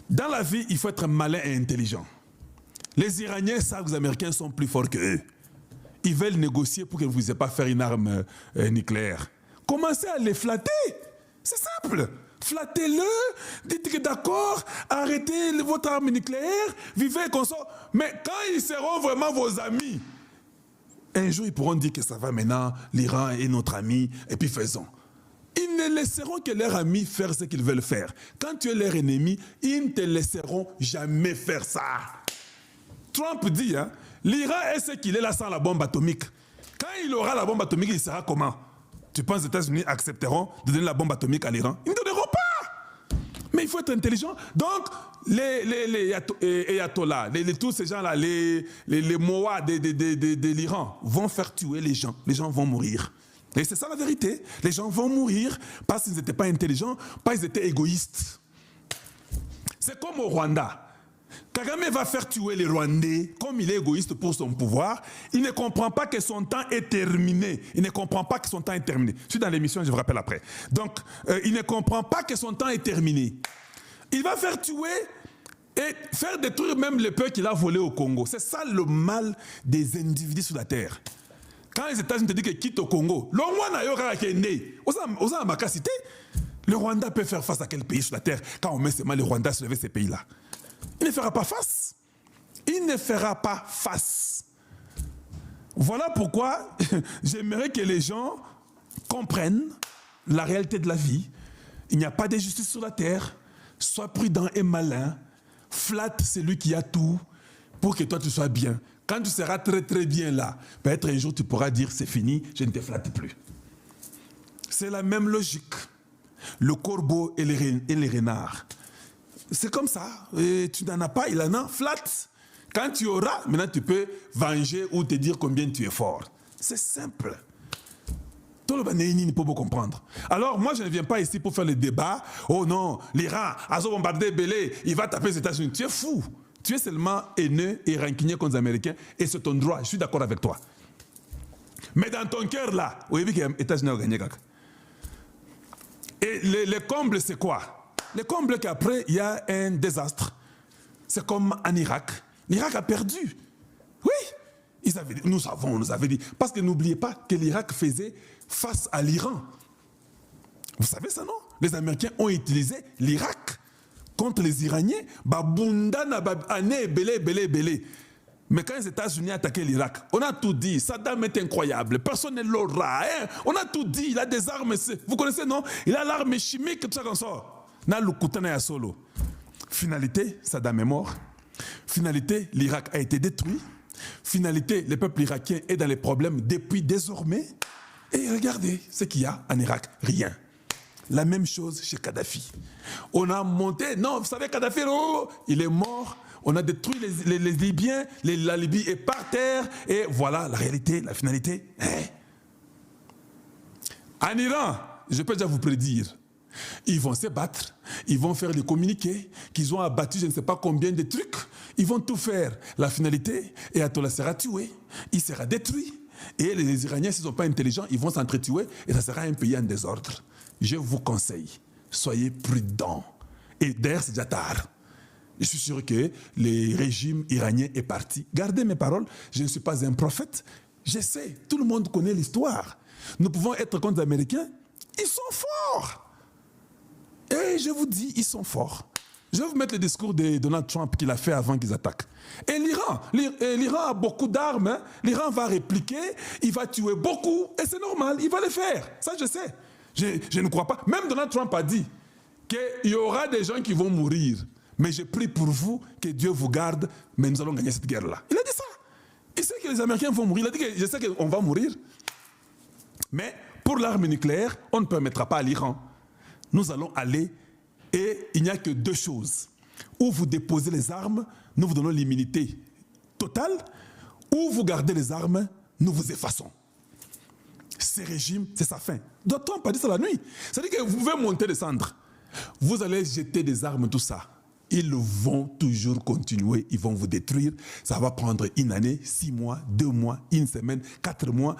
Dans la vie, il faut être malin et intelligent. Les Iraniens savent que les Américains sont plus forts qu'eux. Ils veulent négocier pour que vous n'ayez pas faire une arme nucléaire. Commencez à les flatter. C'est simple. Flattez-le, dites que d'accord, arrêtez votre arme nucléaire, vivez comme ça. Mais quand ils seront vraiment vos amis, un jour ils pourront dire que ça va maintenant, l'Iran est notre ami, et puis faisons. Ils ne laisseront que leurs amis faire ce qu'ils veulent faire. Quand tu es leur ennemi, ils ne te laisseront jamais faire ça. Trump dit, hein, l'Iran est ce qu'il est là sans la bombe atomique. Quand il aura la bombe atomique, il sera comment? Tu penses que les États-Unis accepteront de donner la bombe atomique à l'Iran? Ils ne donneront pas. Mais il faut être intelligent. Donc, les ayatollahs, tous ces gens-là, les Moa de l'Iran vont faire tuer les gens. Les gens vont mourir. Et c'est ça la vérité. Les gens vont mourir parce qu'ils n'étaient pas intelligents, parce qu'ils étaient égoïstes. C'est comme au Rwanda. Kagame va faire tuer les Rwandais, comme il est égoïste pour son pouvoir, il ne comprend pas que son temps est terminé. Il ne comprend pas que son temps est terminé. Je suis dans l'émission, je vous rappelle après. Donc, il ne comprend pas que son temps est terminé. Il va faire tuer et faire détruire même le peuple qu'il a volé au Congo. C'est ça le mal des individus sur la terre. Quand les États-Unis te disent que quitte au Congo, le Rwanda peut faire face à quel pays sur la terre quand on met seulement le Rwanda sur ces pays-là? Il ne fera pas face. Il ne fera pas face. Voilà pourquoi j'aimerais que les gens comprennent la réalité de la vie. Il n'y a pas de justice sur la terre. Sois prudent et malin. Flatte celui qui a tout pour que toi tu sois bien. Quand tu seras très très bien là, peut-être un jour tu pourras dire c'est fini, je ne te flatte plus. C'est la même logique. Le corbeau et les renards. C'est comme ça. Et tu n'en as pas, il en a, flatte. Quand tu auras, maintenant tu peux venger ou te dire combien tu es fort. C'est simple. Tout le monde ne peut pas comprendre. Alors moi je ne viens pas ici pour faire le débat. Oh non, l'Iran a bombardé Belé, il va taper les États-Unis. Tu es fou. Tu es seulement haineux et rancunier contre les Américains et c'est ton droit. Je suis d'accord avec toi. Mais dans ton cœur là, vous avez vu que les États-Unis ont gagné. Et le comble c'est quoi? Le comble qu'après, il y a un désastre. C'est comme en Irak. L'Irak a perdu. Oui, ils avaient dit, nous avons dit. Parce que n'oubliez pas que l'Irak faisait face à l'Iran. Vous savez ça, non? Les Américains ont utilisé l'Irak contre les Iraniens. Mais quand les États-Unis attaquaient l'Irak, on a tout dit. Saddam est incroyable. Personne ne l'aura. Hein? On a tout dit. Il a des armes. Vous connaissez, non? Il a l'arme chimique, tout ça comme ça. Finalité, Saddam est mort. Finalité, l'Irak a été détruit. Finalité, le peuple irakien est dans les problèmes depuis désormais. Et regardez ce qu'il y a en Irak, rien. La même chose chez Kadhafi. On a monté, non, vous savez, Kadhafi, oh, il est mort. On a détruit les Libyens, la Libye est par terre. Et voilà la réalité, la finalité. Hein? En Iran, je peux déjà vous prédire, ils vont se battre, ils vont faire des communiqués, qu'ils ont abattu je ne sais pas combien de trucs. Ils vont tout faire. La finalité, Ayatollah sera tué, il sera détruit. Et les Iraniens, s'ils ne sont pas intelligents, ils vont s'entretuer et ça sera un pays en désordre. Je vous conseille, soyez prudents. Et d'ailleurs, c'est déjà tard. Je suis sûr que le régime iranien est parti. Gardez mes paroles, je ne suis pas un prophète. Je sais, tout le monde connaît l'histoire. Nous pouvons être contre les Américains, ils sont forts. Et je vous dis, ils sont forts. Je vais vous mettre le discours de Donald Trump qu'il a fait avant qu'ils attaquent. Et l'Iran a beaucoup d'armes. Hein. L'Iran va répliquer, il va tuer beaucoup. Et c'est normal, il va le faire. Ça, je sais. Je ne crois pas. Même Donald Trump a dit qu'il y aura des gens qui vont mourir. Mais je prie pour vous que Dieu vous garde, mais nous allons gagner cette guerre-là. Il a dit ça. Il sait que les Américains vont mourir. Il a dit que je sais qu'on va mourir. Mais pour l'arme nucléaire, on ne permettra pas à l'Iran. Nous allons aller et il n'y a que deux choses. Ou vous déposez les armes, nous vous donnons l'immunité totale, ou vous gardez les armes, nous vous effaçons. Ce régime, c'est sa fin. D'autres n'ont pas dit ça la nuit. C'est-à-dire que vous pouvez monter, descendre. Vous allez jeter des armes, tout ça. Ils vont toujours continuer, ils vont vous détruire. Ça va prendre une année, 6 mois, 2 mois, une semaine, 4 mois.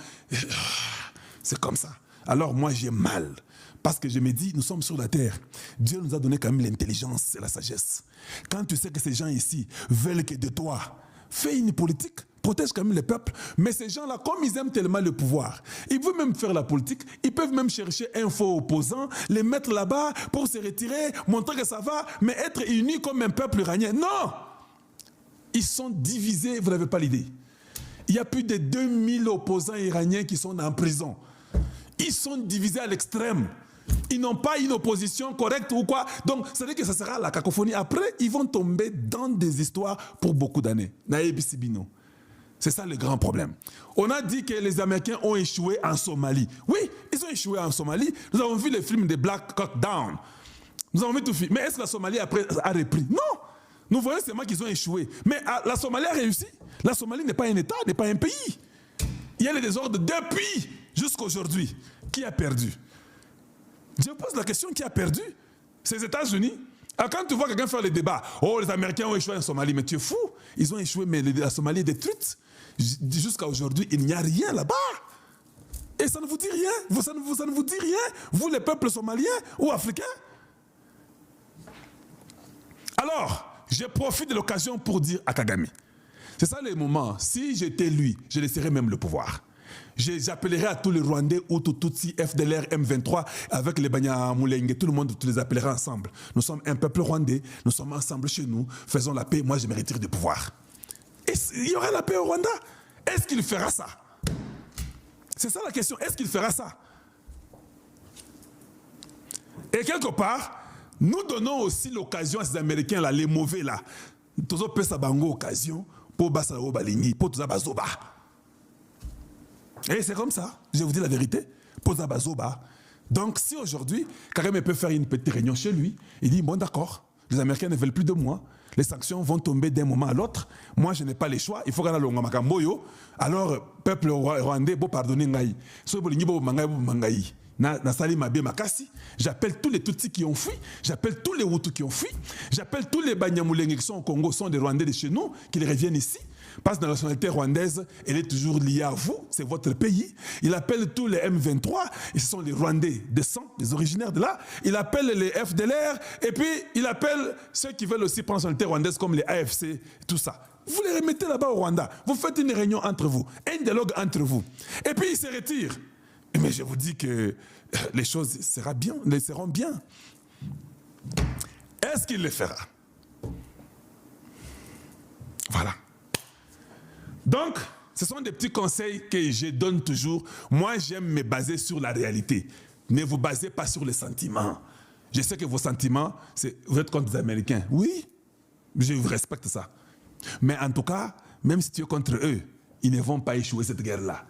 C'est comme ça. Alors moi, j'ai mal. Parce que je me dis, nous sommes sur la terre. Dieu nous a donné quand même l'intelligence et la sagesse. Quand tu sais que ces gens ici veulent que de toi, fais une politique, protège quand même les peuples. Mais ces gens-là, comme ils aiment tellement le pouvoir, ils veulent même faire la politique, ils peuvent même chercher un faux opposant, les mettre là-bas pour se retirer, montrer que ça va, mais être unis comme un peuple iranien. Non! Ils sont divisés, vous n'avez pas l'idée. Il y a plus de 2000 opposants iraniens qui sont en prison. Ils sont divisés à l'extrême. Ils n'ont pas une opposition correcte ou quoi. Donc, ça veut dire que ça sera la cacophonie. Après, ils vont tomber dans des histoires pour beaucoup d'années. Naïb Sibino. C'est ça le grand problème. On a dit que les Américains ont échoué en Somalie. Oui, ils ont échoué en Somalie. Nous avons vu le film de Black Hawk Down. Nous avons vu tout film. Mais est-ce que la Somalie après a repris? Non. Nous voyons seulement qu'ils ont échoué. Mais la Somalie a réussi. La Somalie n'est pas un État, n'est pas un pays. Il y a les désordres depuis jusqu'à aujourd'hui. Qui a perdu? Je pose la question, qui a perdu? C'est les États-Unis. Alors quand tu vois quelqu'un faire le débat, oh les Américains ont échoué en Somalie, mais tu es fou. Ils ont échoué, mais la Somalie est détruite. Jusqu'à aujourd'hui, il n'y a rien là-bas. Et ça ne vous dit rien. Ça ne vous dit rien. Vous, les peuples somaliens ou africains. Alors, je profite de l'occasion pour dire à Kagame, c'est ça le moment, si j'étais lui, je laisserais même le pouvoir. J'appellerai à tous les Rwandais, Hutu, Tutsi, FDLR, M23, avec les Banyamulenge, tout le monde, tu les appelleras ensemble. Nous sommes un peuple rwandais, nous sommes ensemble chez nous, faisons la paix, moi je me retire du pouvoir. Et il y aura la paix au Rwanda. Est-ce qu'il fera ça? C'est ça la question, est-ce qu'il fera ça? Et quelque part, nous donnons aussi l'occasion à ces Américains là, les mauvais là, tous autres ça bango occasion pour basa au balingi, pour tout ça bazoba. Et c'est comme ça, je vous dis la vérité, pour ça bazoba. Donc si aujourd'hui, Kagame peut faire une petite réunion chez lui, il dit bon d'accord, les Américains ne veulent plus de moi, les sanctions vont tomber d'un moment à l'autre, moi je n'ai pas les choix, il faut qu'on ait le makamboyo, alors peuple rwandais, bon pardonnez ngai, so bolingi bo mangai. J'appelle tous les Tutsis qui ont fui, j'appelle tous les Hutus qui ont fui, j'appelle tous les Banyamulenge qui sont au Congo, sont des Rwandais de chez nous, qu'ils reviennent ici, parce que la nationalité rwandaise, elle est toujours liée à vous, c'est votre pays. Il appelle tous les M23, et ce sont les Rwandais de sang, les originaires de là. Il appelle les FDLR, et puis il appelle ceux qui veulent aussi prendre la nationalité rwandaise comme les AFC, tout ça. Vous les remettez là-bas au Rwanda, vous faites une réunion entre vous, un dialogue entre vous, et puis ils se retirent. Mais je vous dis que les choses seront bien. Est-ce qu'il le fera? Voilà. Donc, ce sont des petits conseils que je donne toujours. Moi, j'aime me baser sur la réalité. Ne vous basez pas sur les sentiments. Je sais que vos sentiments, vous êtes contre les Américains. Oui, je vous respecte ça. Mais en tout cas, même si tu es contre eux, ils ne vont pas échouer cette guerre-là.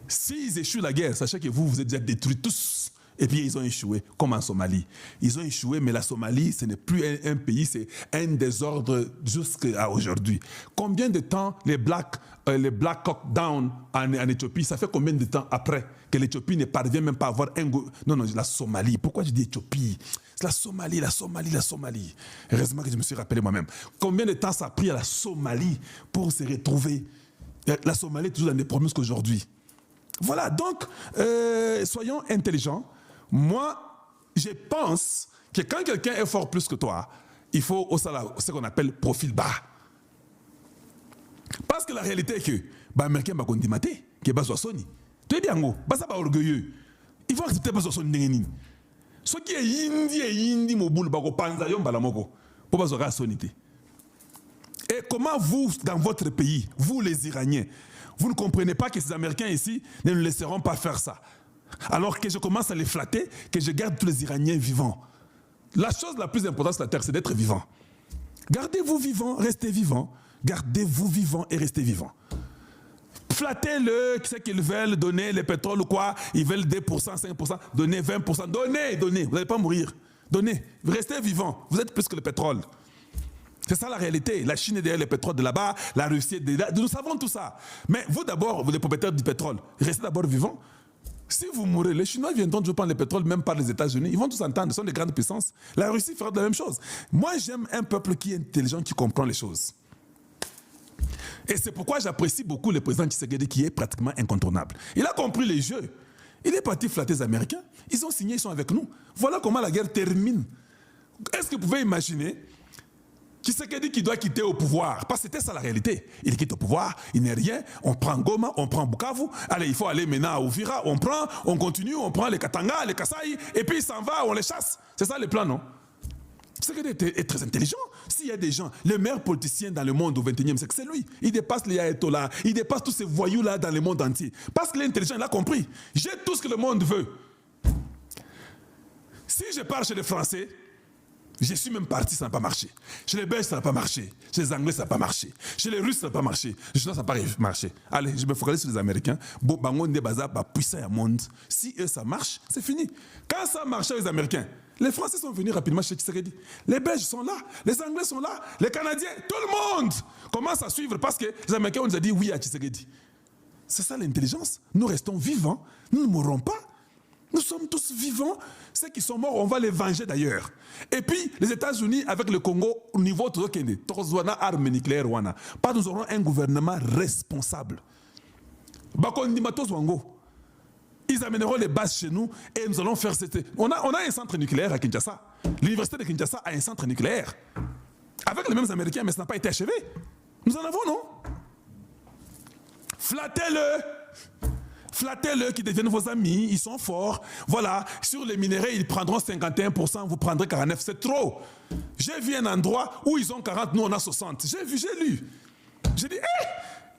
S'ils échouent la guerre, sachez que vous êtes déjà détruits tous. Et puis ils ont échoué, comme en Somalie. Ils ont échoué, mais la Somalie, ce n'est plus un pays, c'est un désordre jusqu'à aujourd'hui. Combien de temps les Black Hawk Down en Éthiopie, ça fait combien de temps après que l'Éthiopie ne parvient même pas à avoir un... Non, la Somalie. Pourquoi je dis Éthiopie? C'est la Somalie. Heureusement que je me suis rappelé moi-même. Combien de temps ça a pris à la Somalie pour se retrouver? La Somalie est toujours dans des problèmes qu'aujourd'hui. Voilà, donc, soyons intelligents. Moi, je pense que quand quelqu'un est fort plus que toi, il faut aussi ce qu'on appelle profil bas. Parce que la réalité est que, les Américains vont mater, que les Sony. Tu es bien, ils sont orgueilleux. Ils vont accepter les Sony. Ce qui est Indi, Moboul, Panzayon, Balamoko, pour les Sony. Et comment vous, dans votre pays, vous les Iraniens, vous ne comprenez pas que ces Américains ici ne nous laisseront pas faire ça. Alors que je commence à les flatter, que je garde tous les Iraniens vivants. La chose la plus importante sur la terre, c'est d'être vivant. Gardez-vous vivants, restez vivants. Gardez-vous vivants et restez vivants. Flattez-le, ce qu'ils veulent, donner le pétrole ou quoi, ils veulent 2%, 5%, donnez 20%, donnez, vous n'allez pas mourir. Donnez, restez vivants, vous êtes plus que le pétrole. C'est ça la réalité. La Chine est derrière le pétrole de là-bas, la Russie est derrière. Nous savons tout ça. Mais vous d'abord, vous les propriétaires du pétrole, restez d'abord vivants. Si vous mourrez, les Chinois viendront toujours prendre le pétrole, même par les États-Unis. Ils vont tous entendre, ils sont des grandes puissances. La Russie fera de la même chose. Moi, j'aime un peuple qui est intelligent, qui comprend les choses. Et c'est pourquoi j'apprécie beaucoup le président Tshisekedi, qui est pratiquement incontournable. Il a compris les jeux. Il est parti flatter les Américains. Ils ont signé, ils sont avec nous. Voilà comment la guerre termine. Est-ce que vous pouvez imaginer Tshisekedi qui doit quitter au pouvoir? Parce que c'était ça la réalité. Il quitte au pouvoir, il n'est rien. On prend Goma, on prend Bukavu. Allez, il faut aller maintenant à Uvira. On prend, on continue, on prend les Katanga, les Kasaï. Et puis il s'en va, on les chasse. C'est ça le plan, non? Tshisekedi est très intelligent. S'il y a des gens, les meilleurs politiciens dans le monde au XXIe siècle, c'est lui. Il dépasse les Ayatollahs, il dépasse tous ces voyous-là dans le monde entier. Parce qu'il est intelligent, il a compris. J'ai tout ce que le monde veut. Si je pars chez les Français, je suis même parti, ça n'a pas marché. Chez les Belges, ça n'a pas marché. Chez les Anglais, ça n'a pas marché. Chez les Russes, ça n'a pas marché. Chez les Chinois, ça n'a pas marché. Allez, je me focalise sur les Américains. Bon, bangon de baza, puissant au monde. Si eux, ça marche, c'est fini. Quand ça marchait les Américains, les Français sont venus rapidement chez Tshisekedi. Les Belges sont là, les Anglais sont là, les Canadiens, tout le monde commence à suivre parce que les Américains ont déjà dit oui à Tshisekedi. C'est ça l'intelligence. Nous restons vivants, nous ne mourrons pas. Nous sommes tous vivants. Ceux qui sont morts, on va les venger d'ailleurs. Et puis, les États-Unis, avec le Congo, au niveau de Tozwana, armes nucléaires, pas nous aurons un gouvernement responsable. Ils amèneront les bases chez nous et nous allons faire cette... On a un centre nucléaire à Kinshasa. L'université de Kinshasa a un centre nucléaire. Avec les mêmes Américains, mais ça n'a pas été achevé. Nous en avons, non? Flattez-le! Flattez-le, qu'ils deviennent vos amis, ils sont forts. Voilà, sur les minéraux, ils prendront 51%, vous prendrez 49%, c'est trop. J'ai vu un endroit où ils ont 40, nous on a 60. J'ai vu, j'ai lu. J'ai dit,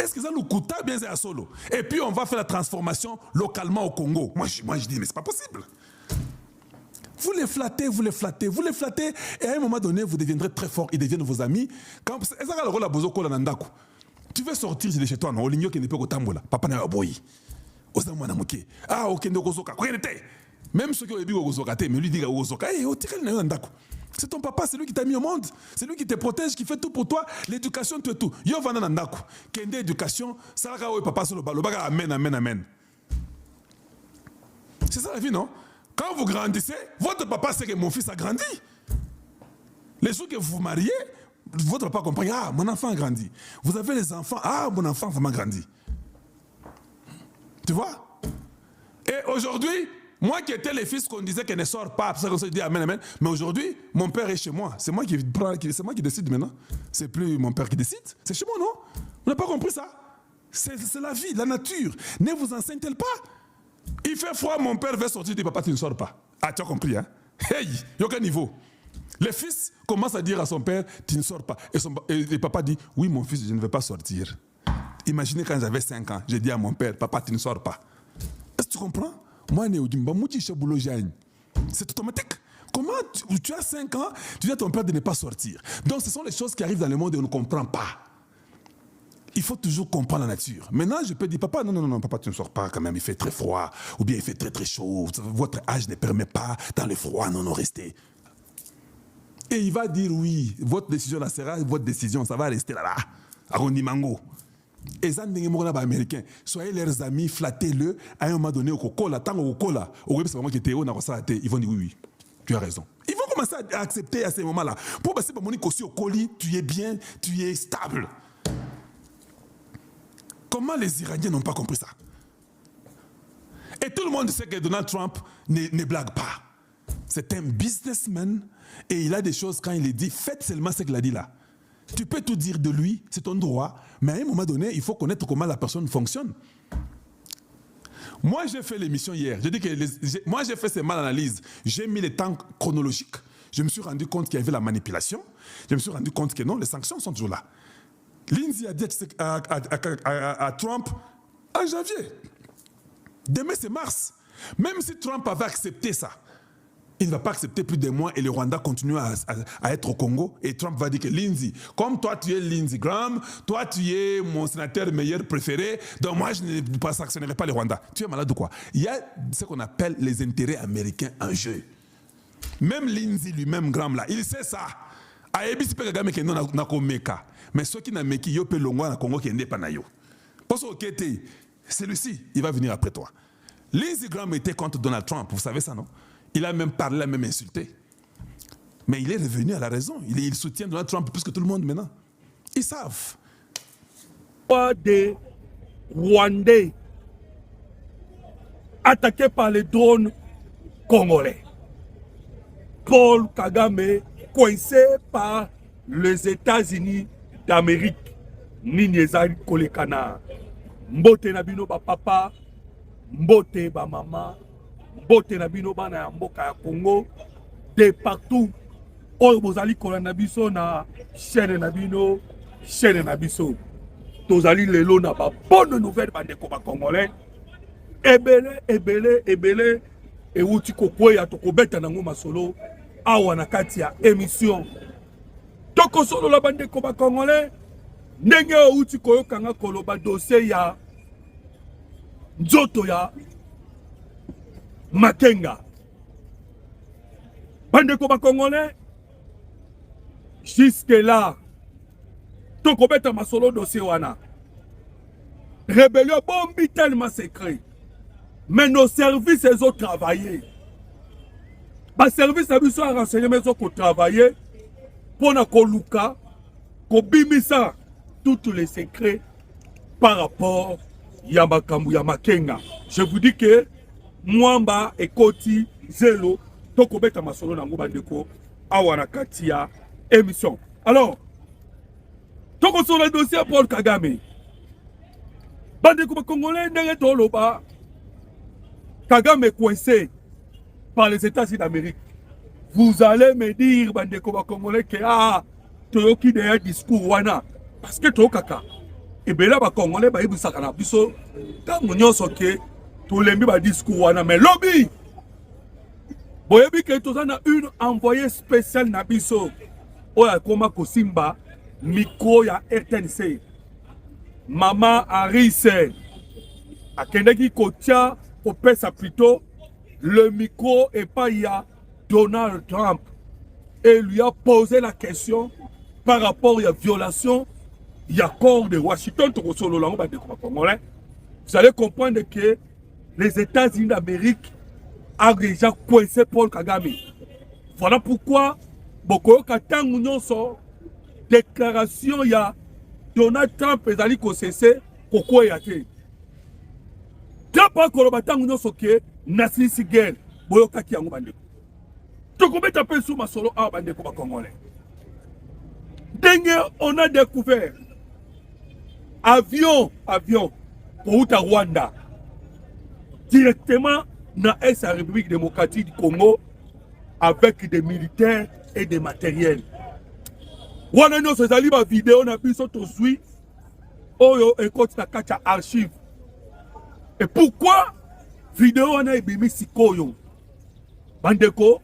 est-ce que ça nous coûte bien à solo? Et puis on va faire la transformation localement au Congo. Moi je dis, mais c'est pas possible. Vous les flattez, vous les flattez, vous les flattez, et à un moment donné, vous deviendrez très forts, ils deviennent vos amis. Tu veux sortir de chez toi, non? Oligno qui n'est pas au tambola. Papa n'a pas boyi. Ah, ok, même ceux qui ont dit que mais lui dit que c'est ton papa, c'est lui qui t'a mis au monde, c'est lui qui te protège, qui fait tout pour toi. L'éducation, tu es tout. Yo vana nandako. Kende éducation, ça la papa sur le bas, amen, amen, amen. C'est ça la vie, non? Quand vous grandissez, votre papa sait que mon fils a grandi. Les jours que vous vous mariez, votre papa comprend, ah, mon enfant a grandi. Vous avez les enfants, ah, mon enfant a vraiment grandi. Tu vois? Et aujourd'hui, moi qui étais le fils qu'on disait qu'elle ne sort pas, c'est pour ça qu'on se dit amen, amen. Mais aujourd'hui, mon père est chez moi. C'est moi qui décide maintenant. C'est plus mon père qui décide. C'est chez moi, non? Vous n'avez pas compris ça? C'est la vie, la nature. Ne vous enseigne-t-elle pas? Il fait froid, mon père veut sortir, il dit papa, tu ne sors pas. Ah, tu as compris, hein? Hey, il n'y a aucun niveau. Le fils commence à dire à son père, tu ne sors pas. Et papa dit, oui, mon fils, je ne vais pas sortir. Imaginez quand j'avais 5 ans, j'ai dit à mon père, papa, tu ne sors pas. Est-ce que tu comprends? Moi, c'est automatique. Comment tu as 5 ans, tu dis à ton père de ne pas sortir. Donc, ce sont les choses qui arrivent dans le monde et on ne comprend pas. Il faut toujours comprendre la nature. Maintenant, je peux dire, papa, non, papa, tu ne sors pas quand même, il fait très froid, ou bien il fait très très chaud, votre âge ne permet pas, dans le froid, non, restez. Et il va dire, oui, votre décision là sera votre décision, ça va rester là-bas, à Rondimango. Et les Américains, soyez leurs amis, flattez-le, à un moment donné, au Coca-Cola, tant au Coca-Cola, ils vont dire, oui, tu as raison. Ils vont commencer à accepter à ces moments-là. Pour passer par mon aussi au colis, tu es bien, tu es stable. Comment les Iraniens n'ont pas compris ça? Et tout le monde sait que Donald Trump ne blague pas. C'est un businessman et il a des choses, quand il les dit, faites seulement ce qu'il a dit là. Tu peux tout dire de lui, c'est ton droit, mais à un moment donné, il faut connaître comment la personne fonctionne. Moi, j'ai fait l'émission hier. J'ai dit que moi, j'ai fait ces mal analyses. J'ai mis les temps chronologiques. Je me suis rendu compte qu'il y avait la manipulation. Je me suis rendu compte que non, les sanctions sont toujours là. Lindsay a dit à Trump en janvier. Demain, c'est mars. Même si Trump avait accepté ça, il ne va pas accepter plus de mois et le Rwanda continue à être au Congo. Et Trump va dire que Lindsay, comme toi tu es Lindsey Graham, toi tu es mon sénateur meilleur préféré, donc moi je ne sanctionnerai pas le Rwanda. Tu es malade ou quoi? Il y a ce qu'on appelle les intérêts américains en jeu. Même Lindsey lui-même, Graham là, il sait ça. Mais ceux qui n'ont pas yo pe longwa na Congo qui n'est pas na yo. Parce que celui-ci, il va venir après toi. Lindsey Graham était contre Donald Trump, vous savez ça, non? Il a même parlé, il a même insulté. Mais il est revenu à la raison. Il soutient Donald Trump plus que tout le monde maintenant. Ils savent. Des Rwandais attaqué par les drones congolais. Paul Kagame coincé par les États-Unis d'Amérique. Nini ezali kolekana. Mbote na bino ba papa, mbote ba mama, mbote na bino bana ya mboka ya Congo, de partout. Oyo bozali kolanda biso na chaîne na bino, chaîne na biso. Tozali lelo na ba bonne nouvelle bandeko ba congolais. Ebele euti kokweya tokobeta nango masolo awa na kati ya émission. Toko solo la bandeko ba congolais. Ndenge outi koyokanga koloba dossier ya nzoto ya Makenga. Bandeko ba congolais, jusque là, toko beta masolo dossier wana. Rébellion bombi tellement secret. Mais nos services ils ont travaillé. Ba service a besoin de renseignement ils ont travaillé pour na koluka kobimisa tous les secrets par rapport à Makambu ya Makenga. Je vous dis que Mwamba et Koti Zelo toko beta masolo nango bandeko awana katia émission. Alors toko sur le dossier Paul Kagame. Bandeko ba Congolais ndenge toloba Kagame coincé par les États-Unis d'Amérique. Vous allez me dire bandeko ba Congolais que toyoki de discours wana parce que tokaka et bien là ba Congolais ba yebisaka na biso tango nyonso ke tolembi ba discours wana mais lobby boyebi ke tozana une envoyée spéciale na biso oya koma kosimba micro ya RTNC Maman Arise akendeki kotia kopesa plutôt le micro et pas il y a Donald Trump et lui a posé la question par rapport à la violation de l'accord de Washington. Vous allez comprendre que les États-Unis d'Amérique ont déjà coincé Paul Kagame. Voilà pourquoi beaucoup de déclaration il y a Donald Trump et Zali Kosese pourquoi il y a été. Trump a colobatangu no soke nasi sigel boyoka ki yango bandeko. Tokobeta pe sous ma solo a bandeko ba congolais. Dengue on a découvert avion pour Rwanda directement dans la République démocratique du Congo avec des militaires et des matériels. Wana no se zali ba vidéo na biso to sui oyo ekoti na kacha archive. Et pourquoi vidéo wana ebimi sikoyo? Bandeko,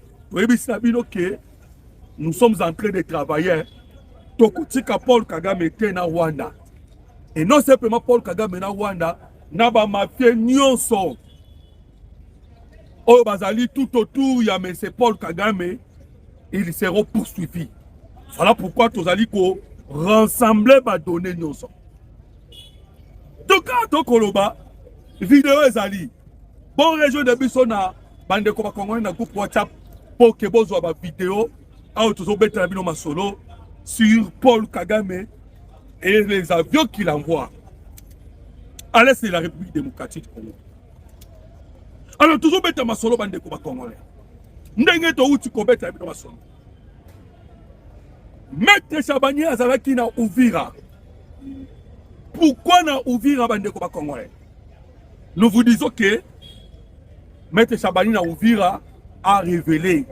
nous sommes en train de travailler. Tokutika Paul Kagame était na Rwanda. Et non simplement Paul Kagame na Rwanda, na ba mafia nyonso. Oyo bazali tout autour ya M. Paul Kagame, ils seront poursuivis. Voilà pourquoi tozali ko rassembler ba données nyonso. Donc koloba vidéo ezali bon région de Bissona bande ko ba Congolais na groupe WhatsApp pour que bozwa ba vidéo a tozo beta bino masolo sur Paul Kagame et les avions qu'il envoie à l'est de la République démocratique du Congo. Alors tozo beta masolo bande ko ba Congolais ndenge to uti ko beta bino masolo. Maître Chabani azalaki na Uvira. Pourquoi na Uvira bande ko ba Congolais? Nous vous disons que Maître Chabani na Uvira a révélé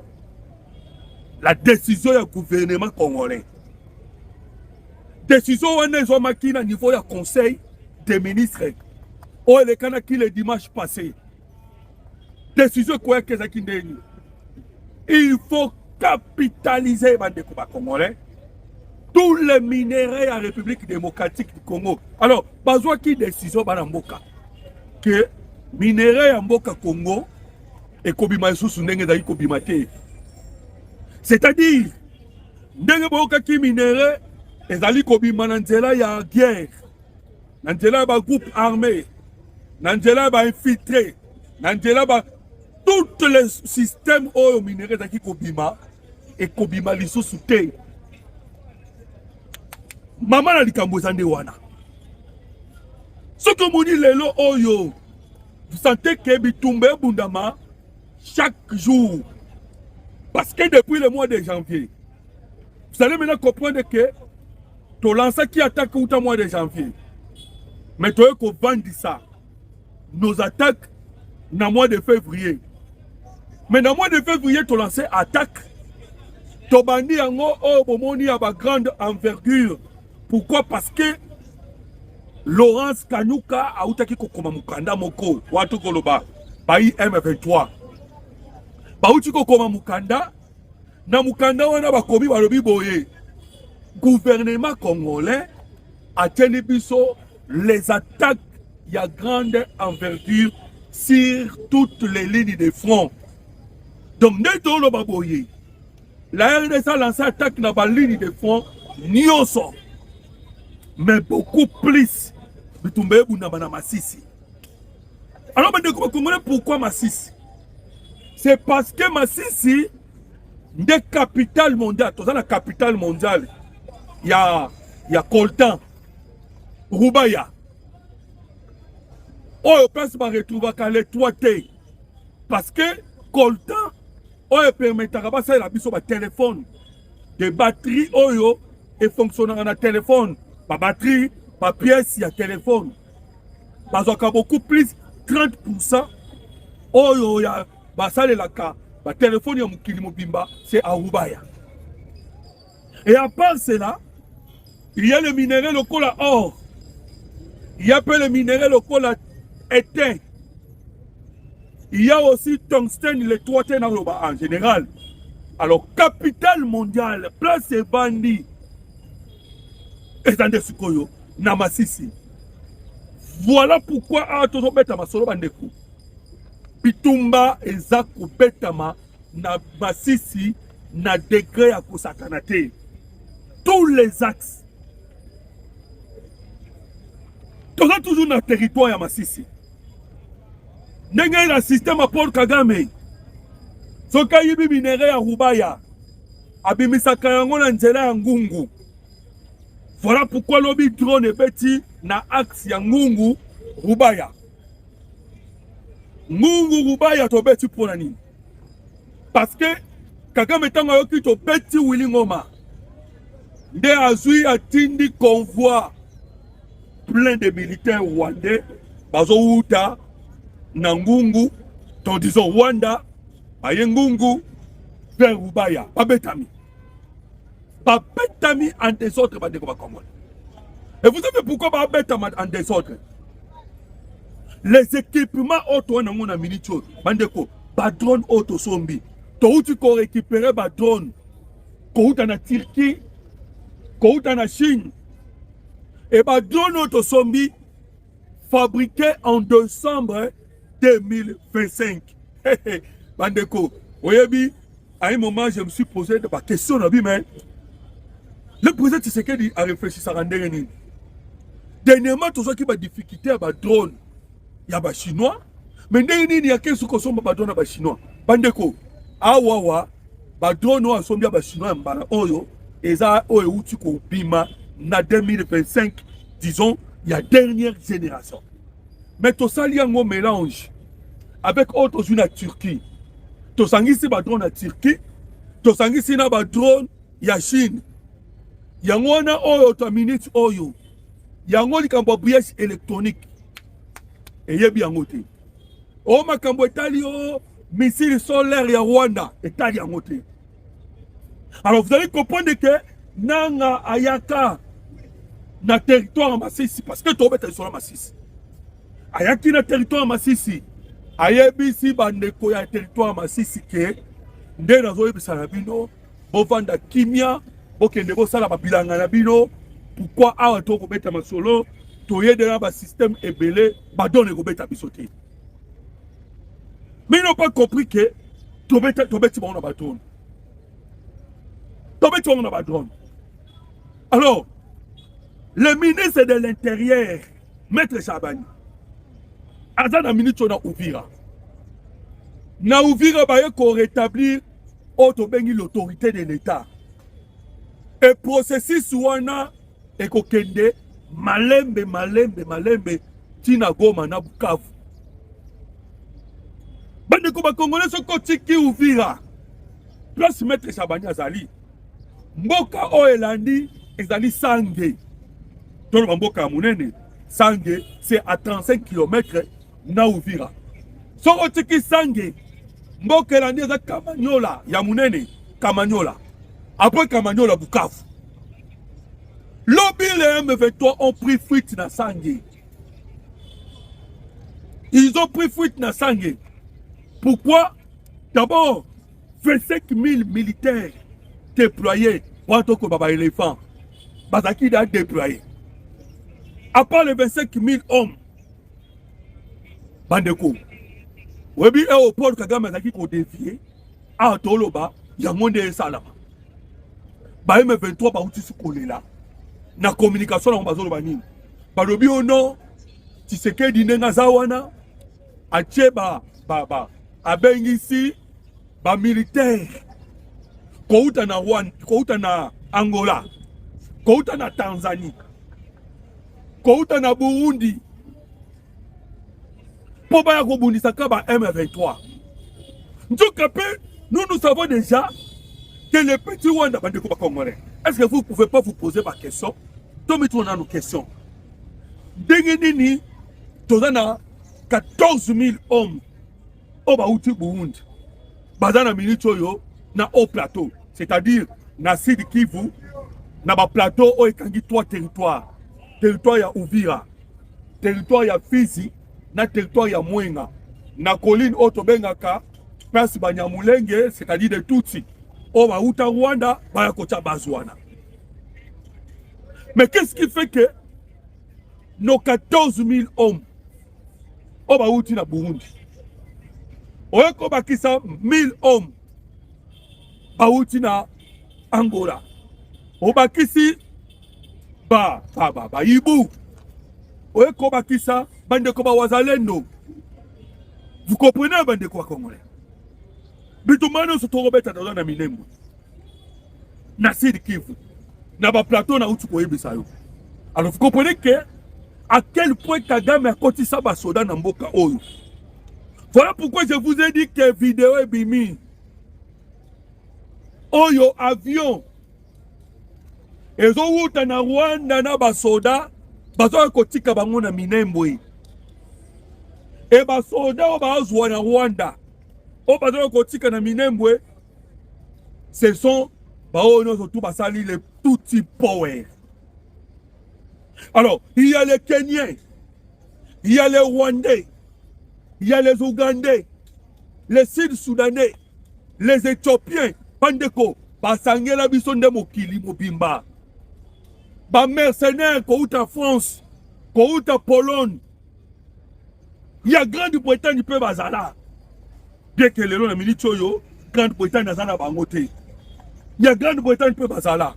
la décision du gouvernement congolais. Décision on est au niveau du conseil des ministres. Oh le Kanaki le dimanche passé. Décision quoi que ça il faut capitaliser bande ko ba Congolais tous les minéraux en République démocratique du Congo. Alors, besoin qui décision banamboka que minéraux en Mboka Congo et kobima sous ndenge dali kobima te. C'est-à-dire ndenge boka ki minéraux ezali kobima na nzela ya guerre, na nzela ba groupe armé, na nzela ba infiltré, na nzela ba tous les systèmes oyo minéraux dali kobima et kobima lisusu te. Maman na likambo zande wana. Ce que moni lelo oyo vous sentez que Bitumba Bundama chaque jour. Parce que depuis le mois de janvier, vous allez maintenant comprendre que tu lances qui attaque au mois de janvier. Mais tu as vendu ça. Nos attaques dans le mois de février. Mais dans le mois de février, tu as lancé attaque. Tu as banni en haut, grande envergure. Pourquoi? Parce que Laurence Kanyuka a outaki kokoma mukanda moko watu koloba bayi M23 bauti kokoma mukanda na mukanda wana bakomi balobi boye gouvernement congolais a tenu biso les attaques ya grande envergure sur toutes les lignes de front. Donc dès que lo baboye la RDC a lancé attaque na ba ligne de front nyonso, mais beaucoup plus. Alors, pourquoi Massissi? C'est parce que Massissi, des capitales mondiales, dans la capitale mondiale, il y a Coltan, Rubaya. On peut se retrouver à l'étroité. Parce que Coltan, on permet de faire la téléphone. Des batteries, et fonctionnent dans le téléphone. La batterie, ma pièce, il y a téléphone. Parce qu'il y a beaucoup plus, 30%. Oh, il y a le téléphone, c'est à Rubaya. Et à part cela, il y a le minerai local à or. Il y a le minerai local à éteint. Il y a aussi tungstène, les trois en général. Alors, capitale mondiale, place et bandit. Et dans des sukoyo. Namasisi. Voilà pourquoi toujours beta masolo bandeko. Bitumba ezako betama na Masisi na degré à kosakanate. Tous les axes. Toujours dans le territoire ya Masisi. Nenga le système à Paul Kagame. Soka yibi minere ya Rubaya. Abimisaka yango na nzela ya Ngungu. Voilà pourquoi lobby drone est petit na axe ya Ngungu Rubaya. Ngungu Rubaya to beti pour nani? Parce que Kagame tango yoki to beti Willy Ngoma. Nde azui atindi convoi plein de militaires rwandais. Bazo uta na Ngungu, ton disons Rwanda, aye Ngungu vers Rubaya. Babetami. Babetami en désordre, et vous savez pourquoi Babetami en désordre? Les équipements auto na mona minicho, bandeko, ba drone auto sombi. To uti ko récupérer ba drone. Ko uta na Turquie, ko uta na Chine. Et ba drone auto sombi fabriqué en décembre 2025. Bandeko, oyebi, à un moment je me suis posé de ma question na bi mais le président Tshisekedi a réfléchi à rendre une. Dernièrement, tout ce qui va difficulté à drone, il y a des Chinois, mais il y a quelques qui sont drone à Chinois. Bandeko, awawa, drone à sont bien Chinois, oyo, et ça, oyo, tu bima, na 2025, disons, il y a dernière génération. Mais tout ça, il y a un mélange avec autres unes à Turquie. Tout ça, ici, drone à Turquie, tout ça, ici, drone, il y a Chine. Yango na oyo to minute oyo yango likambo pièce électronique eyebi yango te o makambo etali o missile solaire ya Rwanda etali yango te. Alors vous allez comprendre que nanga ayaka na territoire Masisi parce que to beta sur Masisi ayaki na territoire Masisi ayebi si bandeko ya territoire Masisi ke nde nazo yebisa na bino bovanda kimia. Ok, ne vous savez pas pourquoi awa to ko beta masolo to yedela ba système ebele ba donne ko beta bisoté. Mais ils n'ont pas compris que to beti ba on ba drone. To beti on ba drone. Alors, le ministre de l'Intérieur, Maître Chabani, azana ministre na Uvira. Na Uvira ba ko rétablir l'autorité de l'État. Et processus wana ekokende malembe tina Goma na Bukavu. Bande ko ba Congolais so kotiki Uvira. Place maître Chabani azali. Mboka o elandi ezali Sange. Tolo mboka ya munene. Sange c'est à 35 km na Uvira. So otiki Sange mboka elandi eza Kamanyola ya munene, Kamanyola. Après Kamanyola Bukavu. Lobby les M23 ont pris fuite dans Sange. Ils ont pris fuite dans Sange. Pourquoi? D'abord, 25 000 militaires déployés pour un baba éléphant. Bazaki a déployé. À part les 25 000 hommes, Bandeko, Webi et au port Kagame Zaki ont dévié à Toloba, Yamonde et Salama. Ba M23 ba outi sukole là. Na communication na bazolo bani. Ba lobi ono Tshisekedi nenga zawana acheba baba abengisi ba militaire kouta na Rwanda, kouta na Angola, kouta na Tanzanie, kouta na Burundi. Pour ba kobundisa ka ba M23. Nous savons déjà que les petits Rwanda bande ko ba Congolais. Est-ce que vous ne pouvez pas vous poser ma question? Tomez-vous dans nos questions. Dengenini, tozana 14 000 hommes au Baouti Burundi. Bazana Minitoyo na haut plateau. C'est-à-dire, na Sud Kivu, na ba plateau au ekangi 3 territoires. Territoire ya Uvira, territoire ya Fizi, na territoire ya Mwenga. Na colline Otobengaka, place Banyamulenge, c'est-à-dire de Tutsi. Au Baouta Rwanda, Bayakocha Bazwana. Mais qu'est-ce qui fait que nos 14 000 hommes au Baouti na Burundi, au Ekobakisa 1000 hommes Baouti na Angola, au Bakisi ba Ibu, au Ekobakisa Bandekoba Wazalendo. Vous comprenez Bandekoba Congolais? Bitumano se torobeta dans la Minembo. Na Sud Kivu. Na ba plateau na utu koyebisa yo. Alors vous comprenez que à quel point Kagame a kotisa ba soda na mboka oyo. Voilà pourquoi je vous ai dit que vidéo est bimi. Oyo avion. Ezo wuta na Rwanda na ba soda bazo kotika bango na Minembo. E ba soda o ba azwa na Rwanda. O bazo kotika na Minembo. Ce sont tout basali les petits power. Alors, il y a les Kenyans, il y a les Rwandais, il y a les Ougandais, les Sud-Soudanais, les Éthiopiens, Pandeko, Basangela Bisonde Mokili Mobimba, Ba mercenaires, Kouta France, Kouta Pologne. Il y a Grande-Bretagne, peut Bazala. Bien que les lois militaires, Grande-Bretagne, Nazana Bangote. Il y a Grande-Bretagne, peut Bazala.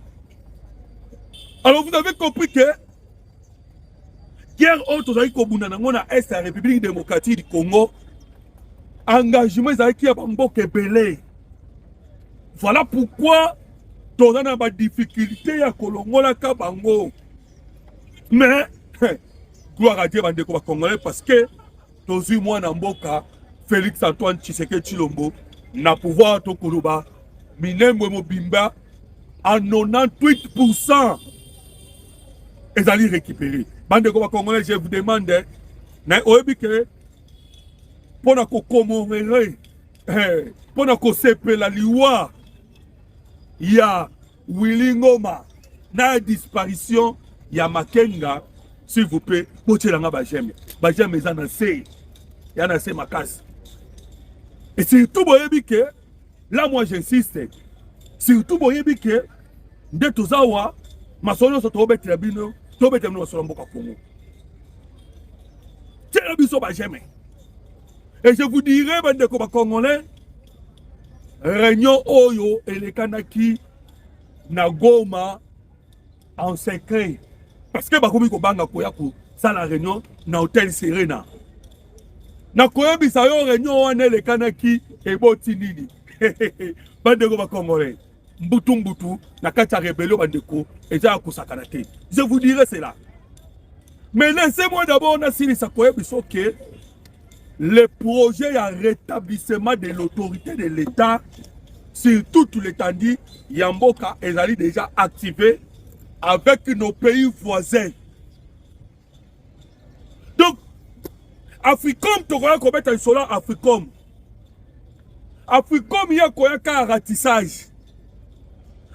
Alors vous avez compris que guerre autre zaï kobuna na est la République démocratique du Congo, engagement zaï qui a bamboke belé. Voilà pourquoi on a des difficultés à Kolongola Kabango. Mais gloire à Dieu bande ko Congolais parce que tozu moi na mboka Félix Antoine Tshisekedi Tshilombo na pouvoir to Koloba Minembwe Mobimba à 98%. Et allez récupérer. Bande de Congolais, je vous demande, pour na commémorer, pour na sepe la liwa, il y a Willy Ngoma, na disparition, il y a Makenga, s'il vous plaît, pour que l'on bajeme ezana se, yana se makas. Et surtout que là moi j'insiste, surtout que de tous awa, ma solo se trouve être bino. Et je vous dirai, bande de Congolais, réunion Oyo et les Kanaki na Goma en secret. Parce que Bakoumi Kobanga Koyaku, ça la réunion na hôtel Serena. Na Koyabi sa yo réunion wane les Kanaki et Botinini. Bande de Congolais. Mbutu, na kata rébellion bandeko, et j'ai akosakanate. Je vous dirai cela. Mais laissez-moi d'abord na sili sakoye bisoke le projet à rétablissement de l'autorité de l'État sur tout l'étendue Yamboka est déjà activé avec nos pays voisins. Donc, Africom, tu vois comment tu es là, Africom. Africom, il y a un ratissage.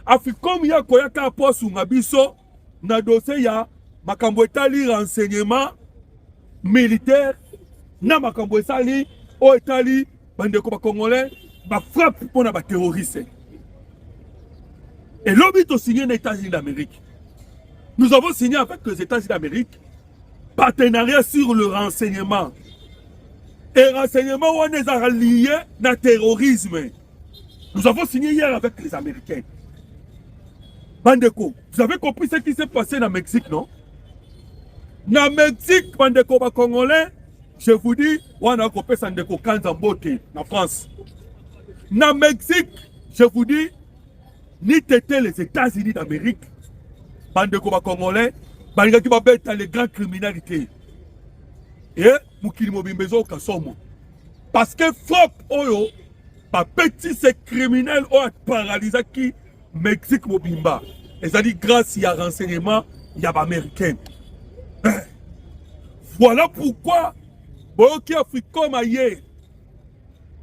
Africom, il y a un poste sur Nabiso, na dossier ya makambo etali renseignement militaire, na makambo etali o etali bandeko ba congolais ba frappe pour na ba terroriste. Et l'objet de signer les États-Unis d'Amérique. Nous avons signé avec les États-Unis d'Amérique partenariat sur le renseignement. Et renseignement on est lié na terrorisme. Nous avons signé hier avec les Américains. Bandeko, vous avez compris ce qui s'est passé dans le Mexique, non? Dans le Mexique, Bandeko, les Congolais, je vous dis, on a coupé Sandeko Kanzambote, en France. Dans le Mexique, je vous dis, ni t'étais les États-Unis d'Amérique, Bandeko, les Congolais, Bandeko qui va mettre les grandes criminalités. Et, Moukili Mobimbezo Kassomo. Parce que frappe, Oyo, pas petit, ces criminels ont paralysé qui Mexique Mobimba. Et ça dit grâce à renseignement, il y a américain. Voilà pourquoi Boki Africom aye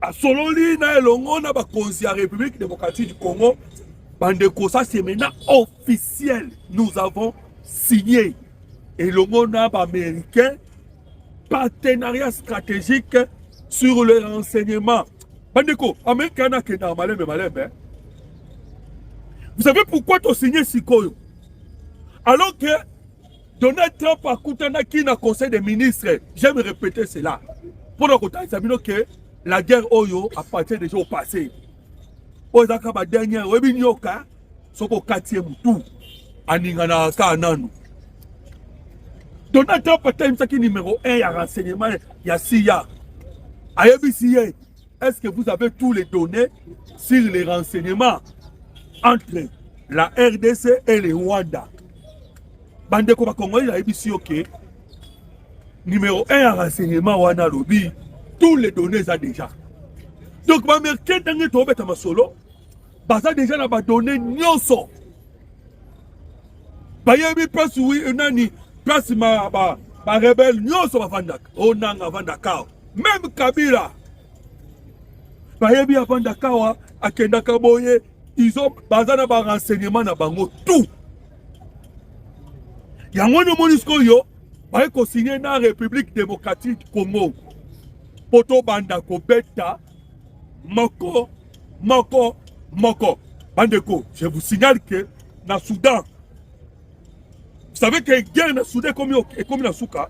à Sololi na elongo na ba konsi à République démocratique du Congo. Bandeko, ça c'est maintenant officiel. Nous avons signé elongo na ba américain partenariat stratégique sur le renseignement. Bandeko, américain na kena malebe. Vous savez pourquoi tu as signé Sikoyo? Alors que Donald Trump a coutana qui n'a conseil des ministres, j'aime répéter cela. Pour le côté, que la guerre Oyo appartient déjà au passé. Ozaka ba dernière webinyoka soko 4e mutu aningana ka nanu. Donald Trump a été numéro 1 à renseignement ya CIA. ABCA, est-ce que vous avez tous les données sur les renseignements entre la RDC et le Rwanda? Bandeko ba Congolais la ABC ok. Numéro 1 à renseignement wana lobby, tous les données ça déjà. Donc les Américains dans tombé ta masolo, basa déjà na ba données nyonso. Ba yebi place oui nani, place ma ba rebelle nyonso ba vandaka. Onanga vandaka. Même Kabila. Ba yebi vandaka wa akenda kaboye. Ils ont bazana ba renseignement na bango tout. Yango no monisco yo ba ko signer na République démocratique du Congo. Poto banda ko beta moko. Bandeko, je vous signale que na Soudan, vous savez que guerre na Soudan comme na Souka,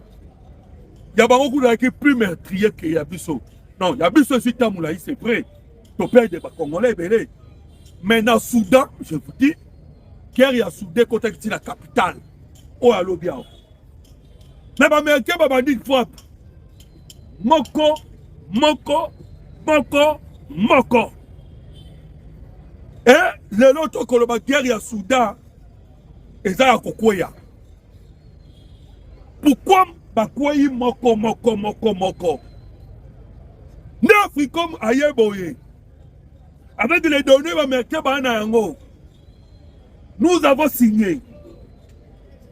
il y a beaucoup de plus meurtrier que Yabiso. Non, Yabiso c'est Tamoulaï, c'est vrai. Ton père de Congolais belé. Mais dans le Soudan, je vous dis, guerre y a Soudan côté la capitale. Oh, à l'Obia. Mais les Américains, ils disent frappe. Moko. Et les autres, quand la guerre y a Soudan, ils ont Kokoya. Pourquoi Bakoyi moko? N'Africom aïe boye. Avec les données américaines, nous avons signé.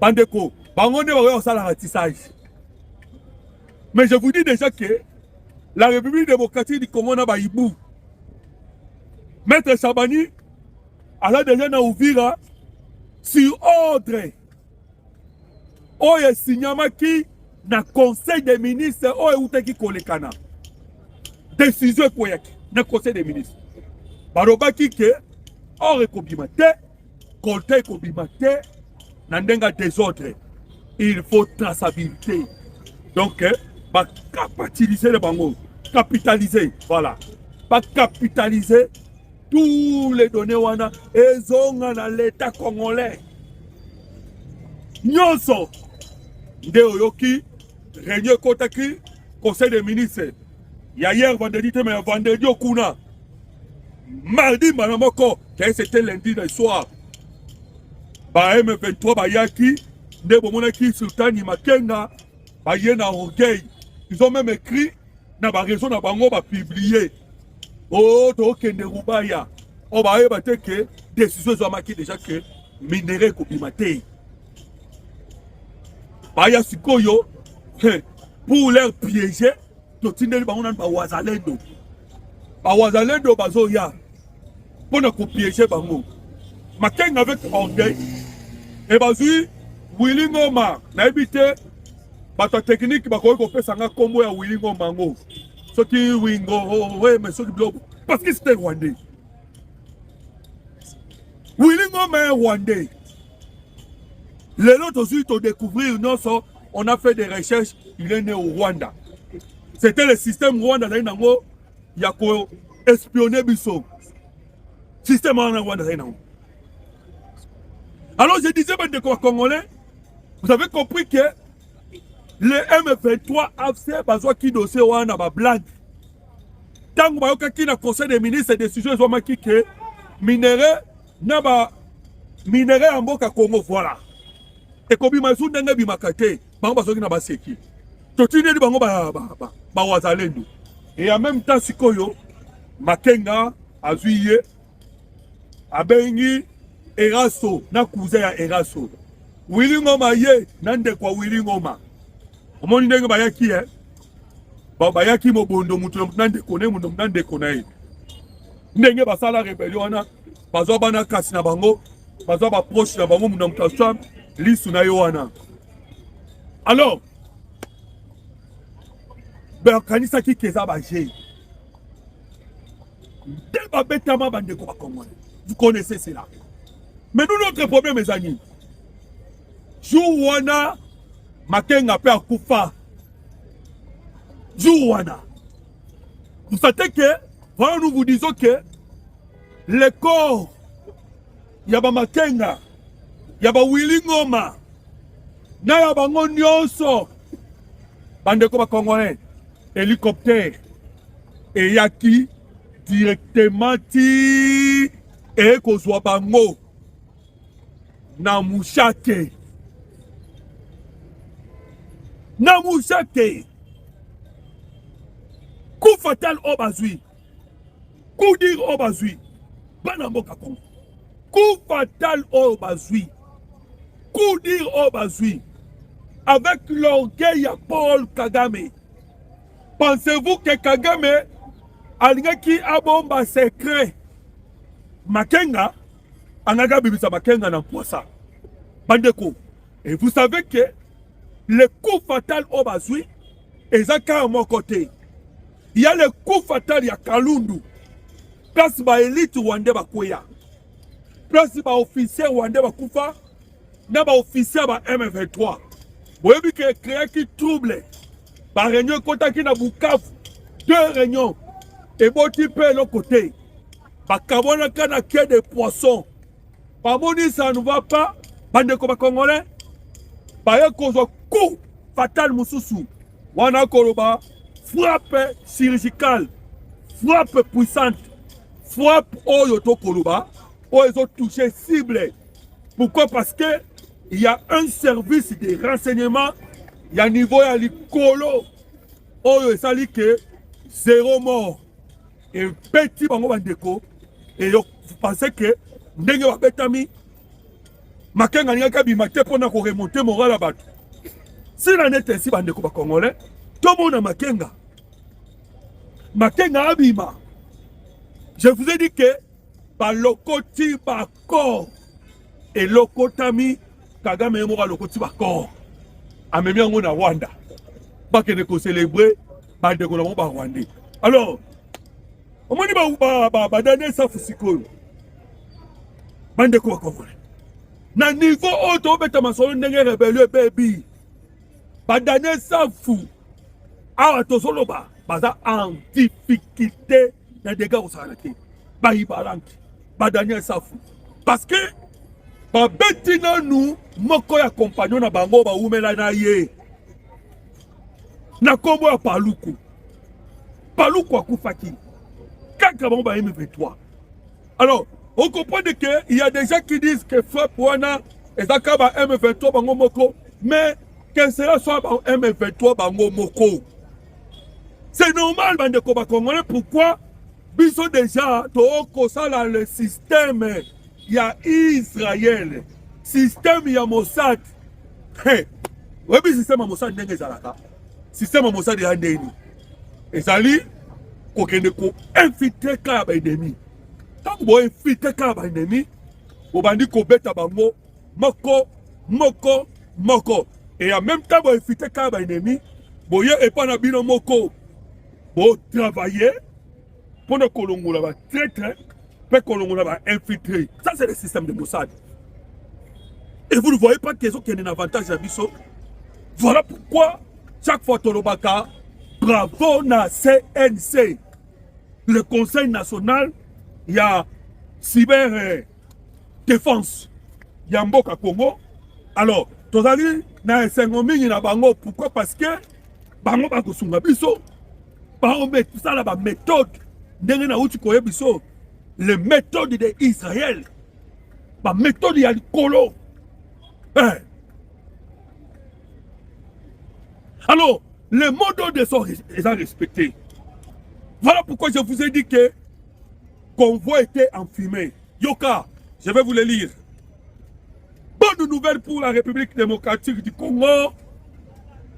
Bandeko, mais je vous dis déjà que la République démocratique du Congo n'a pas Ibou. Maître Chabani, à la déjà ouvert sur ordre. Oye signamaki na conseil des ministres, oye outeki kolekana. Décision pour yaki, na conseil des ministres. Barobaki ke, or ekobimate, kolte ekobimate, nandenga désordre. Il faut traçabilité. Donc, capitaliser le bango. Capitaliser, voilà. Pas capitaliser tous les données wana et zonga dans l'État congolais. Nyonso, de oyoki, réunion kotaki, conseil des ministres. Hier vendredi, mais vendredi au Kuna. Mardi, Manamoko, c'était lundi le soir. Ba M23 Bayaki, Nebomonaki, Sultani Makenga, Bayena Orgueil. Ils ont même écrit na ba raison na bango ba publier oh to kende rubaya on va yeba te que décision zo maki déjà que minerai ko bimate baya sikoyo pour leur piéger to tindeli bango na ba wazalendo bazo ya pour ne ko piéger bango Makenga avec orgueil et bazui Willy Ngoma na ebité bato technique bakoki kopesa nga kombo ya Willy Ngoma ngo soki wingo ouais mais soki blob parce que c'était rwandais Willy Ngoma est rwandais les autres aussi to découvrir non so on a fait des recherches il est né au Rwanda c'était le système Rwanda là nango ya ko espionner biso système en Rwanda là nango. Alors je disais ben de quoi congolais vous avez compris que le M23 AFC bazwa ki dossier wana ba blague. Tango bayoka ki na conseil des ministres des sujets zoma ki ke minerai na ba minerai en mboka Congo voilà. Et kobi mazu ndenge bi makate bango bazoki na ba seki. Totine di bango ba wazalendo. Et en même temps sikoyo Makenga azuiye abengi Eraso na cousin ya Eraso. Willy Ngoma ye nande kwa Willy Ngoma. Omoni ndenge bayaki bayaki mobondo mutu nande kone mundo nande kone. Ndenge basala rebellion wana bazwa bana kasi na bango, bazwa ba proche na bango mundo mutaswa lisu na yo wana. Alors ben kanisa ki keza ba je. Deba betama bande ko ba Congolais. Vous connaissez cela. Mais nous, notre problème, mes amis, Jouwana, Makenga pe akufa. Jouwana. Vous savez que, voilà, nous vous disons que le corps, Yaba Makenga, Yaba Willy Ngoma, na Yaba Ngonyonso, bande ko ba Congolais, hélicoptère, et yaki directement ti, et kozwa bango. Namushake. Coup fatal au bazui. Coup dire au bazui. Banamboka Congo. Coup fatal au bazui. Coup dire au bazui. Avec l'orgueil à Paul Kagame. Pensez-vous que Kagame a qui a bomba secret? Makenga Anaga bibisa Makenga na poisa. Bandeko. Et vous savez que le coup fatal au bazui est à mon côté. Il y a le coup fatal ya Kalundu. Place ba élite Rwanda bakoya. Place ba officier Rwanda bakufa. Na ba officier ba M23. Vous avez vu que créé qui trouble. Ba réunion kota ki na Bukavu. 2 réunions. Et bon type l'autre côté. Ba kabona kana quai de poissons. Pamoni ça ne va pas. Bande ko ba Congolais. Ba yeko zo coup fatal mususu. Wana koloba frappe chirurgicale. Frappe puissante. Frappe oyo to koloba. Oh, ils ont touché cible. Pourquoi? Parce que il y a un service de renseignement. Il y a un niveau à l'icolo. Oh, ça dit que 0 mort. Et petit bango bandeko. Et vous pensez que ndenge wa betami Makenga nyaka bimate pona ko remonter moral à battre. Si la nette ici bandeko ba Congolais, tout le monde Makenga. Makenga abima. Je vous ai dit que par lokoti ba corps et lokotami Kagame mora lokoti ba corps. Amemi ngo na Rwanda. Ba kene ko célébrer ba de ko na ba Rwanda. Alors, on m'a dit ba donner ça fusiko. Bande ko Congolais. Na niveau auto beta masolo ndenge rebellion baby. Ba donner ça fou. Awa to solo ba baza en difficulté na dégâts au Saraki. Ba ibalanki. Ba donner ça fou. Parce que ba betina nous moko ya compagnon na bango ba umela na ye. Na kombo ya Paluku. Paluku akufaki. Kaka bango ba M23. Alors, on comprend qu'il y a des gens qui disent que frappe wana et ça ba M23 bango moko, mais que cela soit ba M23 bango moko. C'est normal, bande de Congolais, pourquoi biso déjà, ça le système, il y a Israël, système, il y a Mossad. Hey, oui, le système Mossad n'est pas système Mossad est ndeni. Et ça dit, qu'on a infiltré quand ennemi. Tant qu'on a infiltré quand ennemi, on va dire qu'on bête bango, moko. Et en même temps, on a infiltré quand ennemi, on et pas nabino moko. Pour travailler, pour ne colongo là-bas traître, pour colongo là-bas infiltrer. Ça, c'est le système de Mossad. Et vous ne voyez pas qu'il y a un avantage à Bisso. Voilà pourquoi, chaque fois que Tolobaka, bravo na CNC, le Conseil national, il y a cyber défense, il y a Mboka Congo. Alors, Tozali, na Sengomi, il y a Bango. Pourquoi? Parce que Bango Bakosunga Bisso. Tout ça là, méthode, les méthodes d'Israël, la méthode de Colo. Alors, les mots d'ordre sont respectés. Voilà pourquoi je vous ai dit que convoi était enfumé. Yoka, je vais vous le lire. Bonne nouvelle pour la République démocratique du Congo.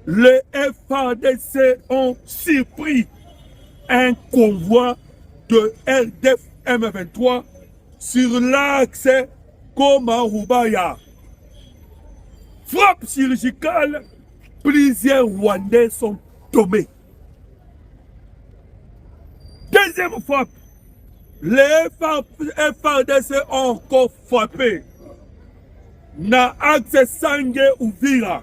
Les FARDC ont surpris un convoi de RDF M23 sur l'axe Goma-Rubaya. Frappe chirurgicale, plusieurs Rwandais sont tombés. Deuxième frappe, les FARDC ont encore frappé na axe Sange-Uvira.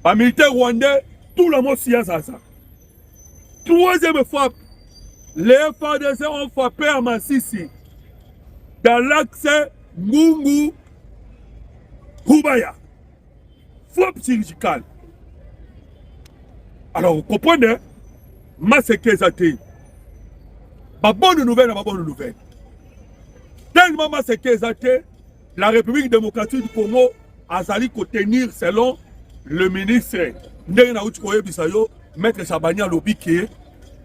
Les militaires rwandais, tout le monde s'y a ça. Troisième frappe, les FARDC ont frappé à Massissi, dans l'axe Ngungu-Rubaya. Frappe chirurgicale. Alors, vous comprenez, ma sécurité. Ma bonne nouvelle, ma bonne nouvelle. Tellement ma sécurité, la République démocratique du Congo a sali qu'au tenir selon le ministre Ndenge Utsikoye Bisayo, Maître Chabania Lobike,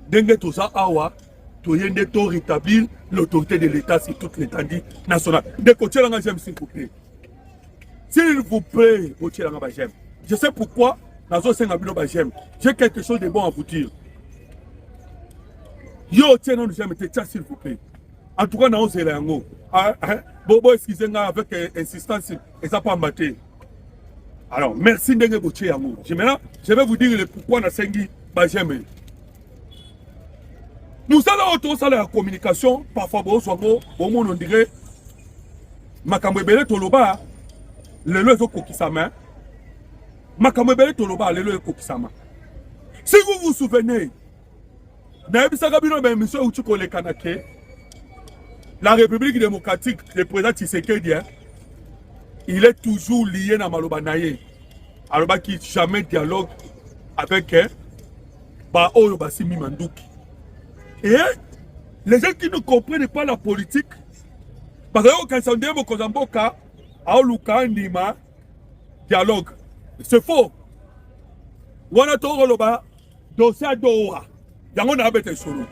Ndenge Tosa Awa, Toyende to rétablir l'autorité de l'État sur toute l'étendue nationale. De côté là, j'aime s'il vous plaît. S'il vous plaît, côté là, j'aime. Je sais pourquoi, j'ai quelque chose de bon à vous dire. Yo, tiens, non, j'aime te tiens, s'il vous plaît. En tout cas, non, c'est là, bon, excusez-moi avec insistance, et ça pas maté. Alors, merci de vous dire. Je vais vous dire le pourquoi na sengi bajeme. Nous allons autour de la communication, parfois, on dirait, Makamwebele Toloba, le lezo kokisama. Makamwebele Toloba, le lezo kokisama. Si vous vous souvenez, la République démocratique, le président Tshisekedi, il est toujours lié à Maloba Naye. Alors qu'il n'y a jamais de dialogue avec Oyo Basimi Mandouki. Et les gens qui ne comprennent pas la politique, parce que quand on dit Kozamboka, Aoluka Ndima, dialogue. C'est faux. On a tout le dossier à Doha. Yango na abete solo.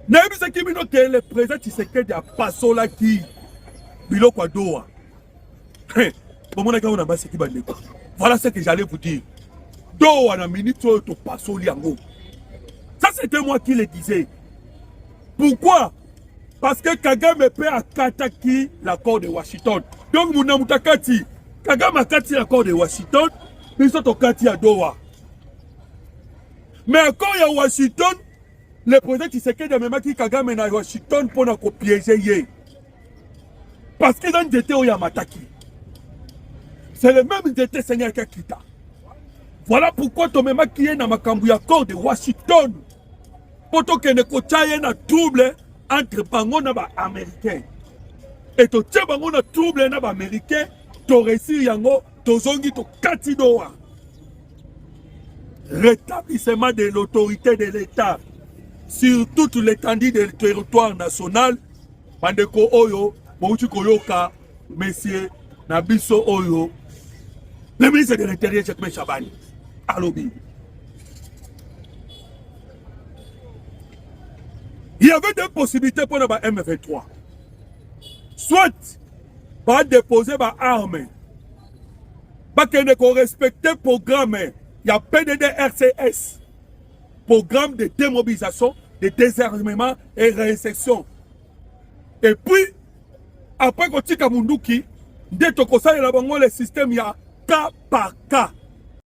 Nayebi ce qui mino que le président Tshisekedi a passé là qui biloko à Doha. Voilà ce que j'allais vous dire. Doha na minute to passo liango. Ça c'était moi qui le disais. Pourquoi? Parce que Kagame peut attaquer l'accord de Washington. Donc mon amutakati Kagame a attaqué l'accord de Washington, mais ils sont au Kati à Doha. Mais encore il y a Washington, le président Tshisekedi a même dit Kagame à Washington pour nous piéger. Parce que dans l'été où il y a Mataki, c'est le même d'été Seigneur Kakita. Voilà pourquoi tu m'as qui est dans ma cambouille accord de Washington. Pour que ne cochaye na trouble entre bango na ba américain. Et to tche bango na trouble na ba américain, to réussi yango, to zongi to kati Doha. Rétablissement de l'autorité de l'État sur toute l'étendue du territoire national. Bandeko Oyo, Mouchi Koyoka, Monsieur Nabiso Oyo, le ministre de l'Intérieur, Jacques Chabani, Alobi. Il y avait deux possibilités pour le M23. Soit, va déposer ma arme, va qu'on respecte le programme, il y a PDD-RCS, programme de démobilisation, de désarmement et réinsertion. Et puis, après qu'on tika munduki, dès que ça y a le système, il y a cas par cas.